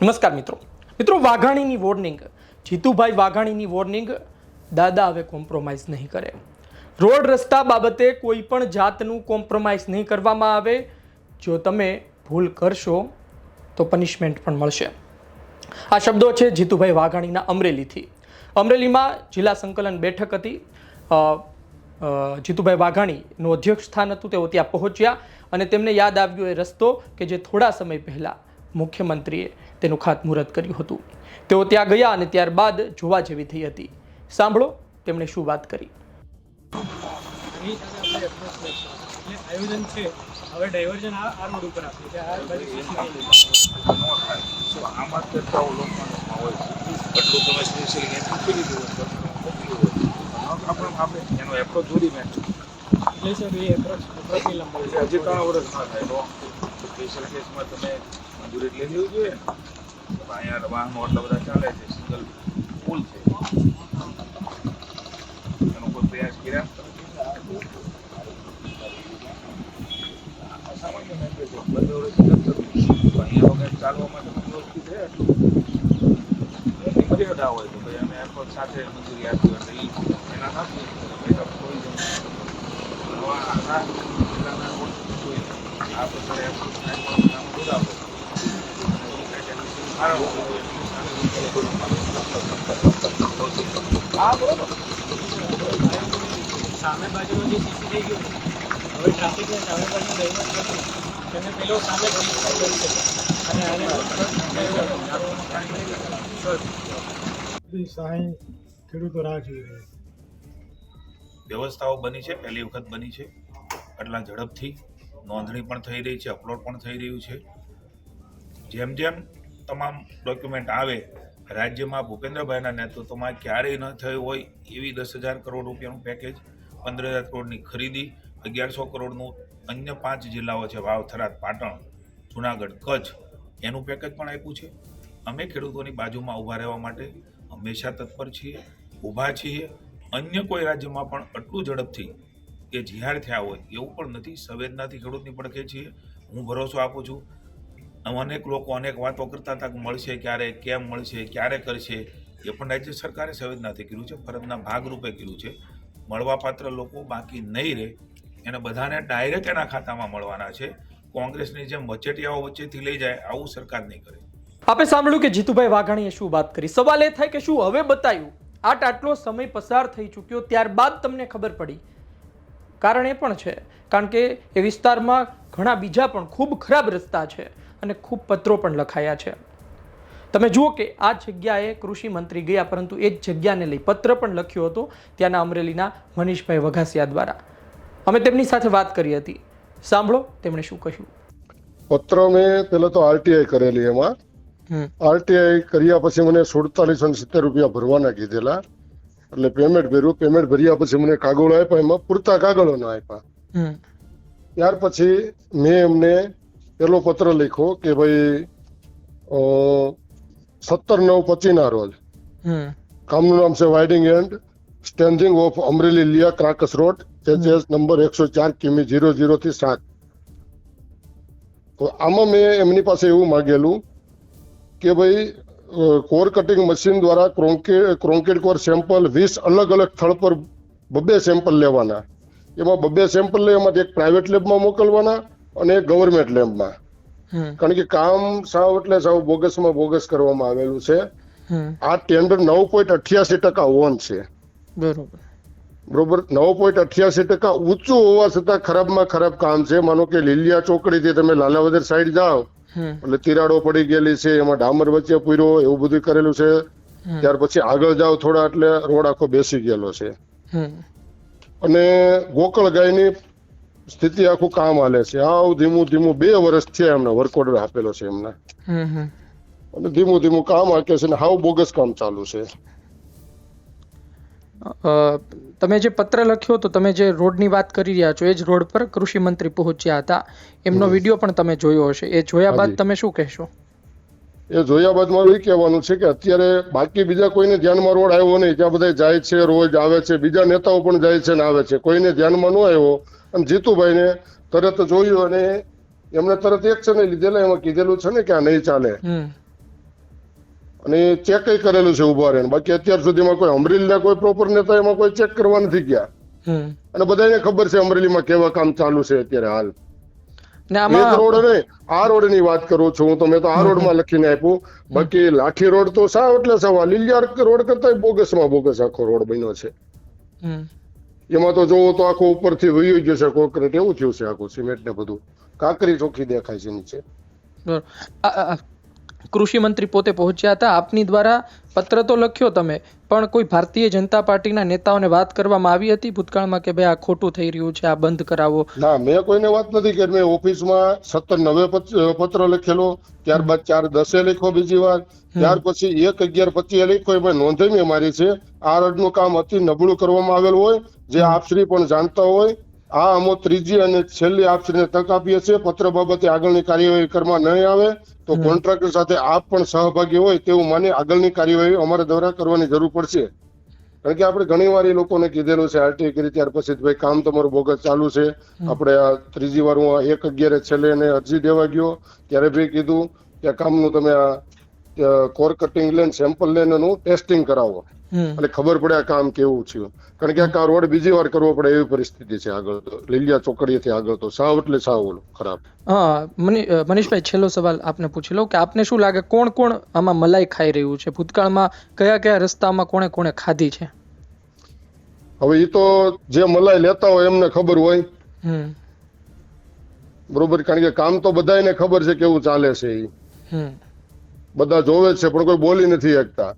નમસ્કાર મિત્રો વાઘાણીની વોર્નિંગ, જીતુભાઈ વાઘાણીની વોર્નિંગ, દાદા હવે કોમ્પ્રોમાઇઝ નહીં કરે. રોડ રસ્તા બાબતે કોઈ પણ જાતનું કોમ્પ્રોમાઇઝ નહીં કરવામાં આવે. જો તમે ભૂલ કરશો તો પનિશમેન્ટ પણ મળશે. આ શબ્દો છે જીતુભાઈ વાઘાણીના અમરેલીથી. અમરેલીમાં જિલ્લા સંકલન બેઠક હતી. જીતુભાઈ વાઘાણીનું અધ્યક્ષ સ્થાન હતું. તેઓ ત્યાં પહોંચ્યા અને તેમને યાદ આવ્યો એ રસ્તો કે જે થોડા સમય પહેલાં મુખ્યમંત્રીએ તેનું ખાતમુહૂર્ત કર્યું હતું. તેઓ ત્યાં ગયા અને ત્યારબાદ જોવા જેવી થઈ હતી. સાંભળો તેમણે શું વાત કરી. આયોજન છે હવે ડાયવર્ઝન આ રોડ ઉપર આપે છે. આ આમાં કરતા લોકોમાં હોય એટલું તમે સ્પેશિયલી એન્ટ્રી કરી દીધું આપણે એનો એપ્રોચ જોડી મેં એટલે સર એ એપ્રોચની લંબાઈ હજી 3 વર્ષ ના થાય તો સ્પેશિયલ કેસમાં તમે મંજૂરી લઈ લેવી જોઈએ. અહીંયા વાહનો એટલા બધા ચાલે છે, સિંગલ પુલ છે, એનો કોઈ પ્રયાસ કર્યા સામાન્ય મેટર છે. 2 વર્ષ અહીંયા વગર ચાલવા માટે વ્યવસ્થિત છે. એટલું મર્યાદા હોય તો ભાઈ અમે એરપોર્ટ સાથે મંજૂરી આપી એટલે એના નથી કોઈ આ પ્રકારે સામે બાજુનો જે સીસી થઈ ગયો હવે ટ્રાફિકને સામે બાજુ ડાયવર્ટ નથી તેને પેલો સામે કરી શકે અને આને સાંઈ ખેડૂતો રાહ જોઈ રહ્યા છે. વ્યવસ્થાઓ બની છે, પહેલી વખત બની છે. એટલા ઝડપથી નોંધણી પણ થઈ રહી છે, અપલોડ પણ થઈ રહ્યું છે. જેમ જેમ તમામ ડોક્યુમેન્ટ આવે, રાજ્યમાં ભૂપેન્દ્રભાઈના નેતૃત્વમાં ક્યારેય ન થયું હોય એવી 10,000 કરોડ રૂપિયાનું પેકેજ, 15,000 કરોડની ખરીદી, 1,100 કરોડનું અન્ય 5 જિલ્લાઓ છે વાવ, થરાદ, પાટણ, જુનાગઢ, કચ્છ, એનું પેકેજ પણ આપ્યું છે. અમે ખેડૂતોની બાજુમાં ઊભા રહેવા માટે હંમેશા તત્પર છીએ, ઊભા છીએ. અન્ય કોઈ રાજ્યમાં પણ આટલું ઝડપથી કે જીહાર થયા હોય એવું પણ નથી. સંવેદનાથી ખેડૂતની પડખે છીએ. હું ભરોસો આપું છું. અનેક લોકો અનેક વાતો કરતા હતા કે મળશે ક્યારે, કેમ મળશે, ક્યારે કરશે. એ પણ રાજ્ય સરકારે સંવેદનાથી કર્યું છે, ફરજના ભાગરૂપે કર્યું છે. મળવાપાત્ર લોકો બાકી નહીં રહે, એને બધાને ડાયરેક્ટ એના ખાતામાં મળવાના છે. કોંગ્રેસની જેમ વચેટિયાઓ વચ્ચેથી લઈ જાય આવું સરકાર નહીં કરે. આપે સાંભળ્યું કે જીતુભાઈ વાઘાણીએ શું વાત કરી. સવાલ એ થાય કે શું હવે બતાવ્યું? આટલો સમય પસાર થઈ ચૂક્યો, ત્યારબાદ તમને ખબર પડી. કારણ એ પણ છે કારણ કે એ વિસ્તારમાં ઘણા બીજા પણ ખૂબ ખરાબ રસ્તા છે અને ખૂબ પત્રો પણ લખાયા છે. તમે જુઓ કે આ જગ્યાએ કૃષિ મંત્રી ગયા, પરંતુ એ જ જગ્યાને લઈ પત્ર પણ લખ્યો હતો ત્યાંના અમરેલીના મનીષભાઈ વઘાસિયા દ્વારા. અમે તેમની સાથે વાત કરી હતી. સાંભળો તેમણે શું કહ્યું. પત્ર મેં પહેલા તો આરટીઆઈ કરેલી. એમાં આરટીઆઈ કર્યા પછી મને 4770 રૂપિયા ભરવાના કીધેલા. એટલે પેમેન્ટ ભર્યું. પેમેન્ટ ભર્યા પછી મને કાગળો આપ્યા, એમાં પૂરતા કાગળો ના આપ્યા. ત્યાર પછી મેં એમને પેલો પત્ર લખ્યો કે ભાઈ 17/9/25 ના રોજ કામનું નામ છે widening and standing of Amreli લિયા ક્રાકસ રોડ, HHS નંબર 104 કિમી 00 થી 7. તો આમાં મેં એમની પાસે એવું માંગેલું કે ભાઈ કોર કટિંગ મશીન દ્વારા ક્રોન્કેટ કોર સેમ્પલ 20 અલગ અલગ સ્થળ પર 2 સેમ્પલ લેવાના. એમાં 2 સેમ્પલ લઈ એમાંથી એક પ્રાઇવેટ લેબમાં મોકલવાના અને એક ગવર્મેન્ટ લેબમાં. કારણ કે કામ સાવ એટલે સાવ બોગસમાં બોગસ કરવામાં આવેલું છે. આ ટેન્ડર 9.88% ઓન છે. બરોબર 9.88% ઊંચું હોવા છતાં ખરાબમાં ખરાબ કામ છે. માનો કે લીલિયા ચોકડીથી તમે લાલાવદર સાઈડ જાઓ એટલે તિરાડો પડી ગયેલી છે, એમાં ડામર વચ્ચે પૂર્યો એવું બધું કરેલું છે. ત્યાર પછી આગળ જાઓ થોડા એટલે રોડ આખો બેસી ગયેલો છે. અને ગોકળ ગાયની સ્થિતિ આખું કામ હાલે છે. આવ ધીમું 2 વર્ષ થયા એમને વર્ક ઓર્ડર આપેલો છે એમને, અને ધીમું કામ હાકે છે ને હાવ બોગસ કામ ચાલુ છે. તમે જે પત્ર લખ્યો તો તમે જે રોડની વાત કરી રહ્યા છો એ જ રોડ પર કૃષિ મંત્રી પહોંચ્યા હતા. એમનો વિડીયો પણ તમે જોયો હશે. એ જોયા બાદ તમે શું કહેશો? એ જોયા બાદ મારું એ કહેવાનું છે કે અત્યારે બાકી બીજા કોઈને ધ્યાનમાં રોડ આવ્યો નહીં, ત્યાં બધા જાય છે, રોજ આવે છે, બીજા નેતાઓ પણ જાય છે ને આવે છે, કોઈને ધ્યાનમાં ન આવ્યો. અને જીતુભાઈને તરત જોયું અને એમને તરત એક્શન લીધેલા. એમાં કીધેલું છે ને કે આ નહીં ચાલે. અને ચેક કરેલું છે ઉભા રહીને. બાકી અત્યાર સુધીમાં કોઈ અમરેલીના કોઈ પ્રોપર નેતા એમાં કોઈ ચેક કરવા નથી ગયા. અને બધાને ખબર છે અમરેલીમાં કેવા કામ ચાલુ છે અત્યારે હાલ. ને આમાં રોડ નહીં, આ રોડ ની વાત કરું છું હું. તો મેં તો આ રોડ માં લખીને આપ્યું. બાકી લાઠી રોડ તો સાવ એટલે સાવ લીલિયા રોડ કરતા બોગસ માં બોગસ આખો રોડ બન્યો છે. એમાં તો જોવો તો આખો ઉપરથી વહી ગયો છે કોન્ક્રીટ, એવું થયું છે આખું સિમેન્ટ ને બધું. કાંકરી ચોખ્ખી દેખાય છે નીચે. કૃષિ મંત્રી પોતે પહોંચ્યા હતા, આપની દ્વારા પત્ર તો લખ્યો તમે, પણ કોઈ ભારતીય જનતા પાર્ટીના નેતાઓને વાત કરવામાં આવી હતી ભૂતકાળમાં કે ભાઈ આ ખોટું થઈ રહ્યું છે, આ બંધ કરાવો? ના, મેં કોઈને વાત નથી કરી. મેં ઓફિસમાં 17/9 પત્ર લખેલો, ત્યારબાદ 4/10 લખ્યો બીજી વાર, ત્યાર પછી 1/11/25 લખ્યો. એમાં નોંધણી મારી છે. આ રોડનું કામ અતિ નબળું કરવામાં આવેલું હોય, જે આપશ્રી પણ જાણતા હોય. આ અમો ત્રીજી અને છેલ્લી આપશ્રીને તક આપીએ છીએ. પત્ર બાબતે આગળની કાર્યવાહી કરવામાં નહીં આવે તો કોન્ટ્રાક્ટર સાથે આપ પણ સહભાગી હોય તેવું માની આગળની કાર્યવાહી અમારા દ્વારા કરવાની જરૂર પડશે. કારણ કે આપણે ઘણી વાર એ લોકોને કીધેલું છે આરટીઆઈ કરી ત્યાર પછી ભાઈ કામ તમારું બોગસ ચાલુ છે. આપણે આ ત્રીજી વાર હું 1/11 છેલ્લે એને અરજી દેવા ગયો ત્યારે ભાઈ કીધું કે કામનું તમે આ કોર કટિંગ લઈને સેમ્પલ લઈને એનું ટેસ્ટિંગ કરાવો એટલે ખબર પડે આ કામ કેવું છે. કારણ કે આ રોડ બીજી વાર કરવો પડે એવી પરિસ્થિતિ છે આગળ. લીલિયા ચોકડીએથી આગળ તો સાવ એટલે સાવ ખરાબ. હા, મનીષભાઈ, છેલ્લો સવાલ આપને પૂછી લઉં કે આપને શું લાગે કોણ કોણ આમાં મલાઈ ખાઈ રહ્યું છે? ભૂતકાળમાં કયા કયા રસ્તામાં કોણે કોણે ખાધી છે? હવે એ તો જે મલાઈ લેતા હોય એમને ખબર હોય, બરોબર. કારણ કે કામ તો બધાને ખબર છે કેવું ચાલે છે. એ બધા જોવે છે પણ કોઈ બોલી નથી શકતા.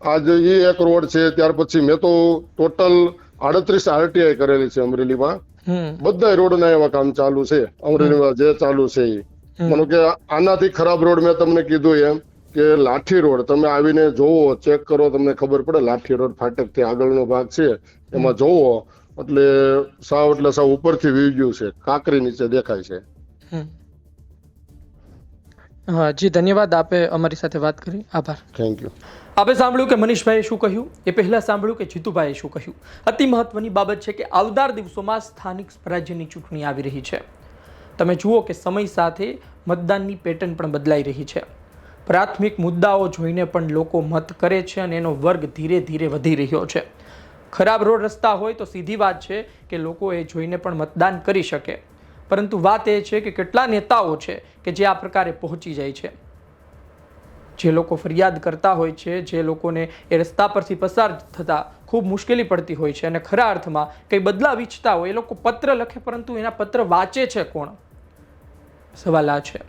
આજ એ એક રોડ છે. ત્યાર પછી મેં તો ટોટલ 38 આરટીઆઈ કરેલી છે અમરેલીમાં. બધા રોડના એવા કામ ચાલુ છે અમરેલીમાં જે ચાલુ છે એ. માનો કે આનાથી ખરાબ રોડ મેં તમને કીધું એમ કે લાઠી રોડ તમે આવીને જોવો, ચેક કરો, તમને ખબર પડે. લાઠી રોડ ફાટક થી આગળનો ભાગ છે એમાં જોવો એટલે સાવ ઉપરથી વી ગયું છે, કાંકરી નીચે દેખાય છે. હા જી, ધન્યવાદ. આપે અમારી સાથે વાત કરી, આભાર. Thank you. આપે સાંભળ્યું કે મનીષભાઈએ શું કહ્યું, એ પહેલા સાંભળ્યું કે જીતુભાઈએ શું કહ્યું. અતિ મહત્વની બાબત છે કે આવનાર દિવસોમાં સ્થાનિક સ્વરાજ્યની ચૂંટણી આવી રહી છે. તમે જુઓ કે સમય સાથે મતદાનની પેટર્ન પણ બદલાઈ રહી છે. પ્રાથમિક મુદ્દાઓ જોઈને પણ લોકો મત કરે છે અને એનો વર્ગ ધીરે ધીરે વધી રહ્યો છે. ખરાબ રોડ રસ્તા હોય તો સીધી વાત છે કે લોકો એ જોઈને પણ મતદાન કરી શકે, પરંતુ વાત એ છે કે કેટલા નેતાઓ છે કે જે આ પ્રકારે પહોંચી જાય છે. જે લોકો ફરિયાદ કરતા હોય છે, જે લોકોને એ રસ્તા પરથી પસાર થતા ખૂબ મુશ્કેલી પડતી હોય છે અને ખરા અર્થમાં કંઈ બદલાવ ઈચ્છતા હોય, એ લોકો પત્ર લખે પરંતુ એના પત્ર વાંચે છે કોણ? સવાલ આ છે.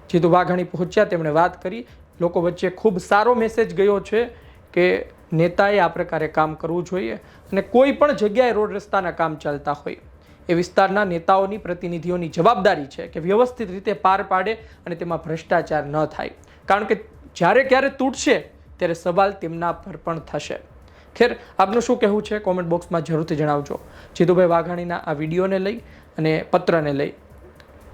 જીતુ વાઘાણી પહોંચ્યા, તેમણે વાત કરી. લોકો વચ્ચે ખૂબ સારો મેસેજ ગયો છે કે નેતાએ આ પ્રકારે કામ કરવું જોઈએ અને કોઈ પણ જગ્યાએ રોડ રસ્તાના કામ ચાલતા હોય એ વિસ્તારના નેતાઓની, પ્રતિનિધિઓની જવાબદારી છે કે વ્યવસ્થિત રીતે પાર પાડે અને તેમાં ભ્રષ્ટાચાર ન થાય. કારણ કે જ્યારે ક્યારે તૂટશે ત્યારે સવાલ તેમના પર પણ થશે. ખેર, આપનું શું કહેવું છે કોમેન્ટ બોક્સમાં જરૂરથી જણાવજો. જીતુભાઈ વાઘાણીના આ વિડીયોને લઈ અને પત્રને લઈ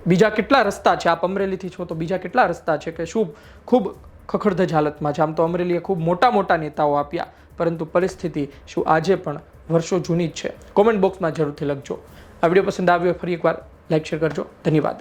બીજા કેટલા રસ્તા છે? આપ અમરેલીથી છો તો બીજા કેટલા રસ્તા છે કે શું ખૂબ ખખડધજ હાલતમાં છે? આમ તો અમરેલીએ ખૂબ મોટા નેતાઓ આપ્યા, પરંતુ પરિસ્થિતિ શું આજે પણ વર્ષો જૂની જ છે? કોમેન્ટ બોક્સમાં જરૂરથી લખજો. આ વિડીયો પસંદ આવ્યો ફરી એકવાર લાઈક શેર કરજો. ધન્યવાદ.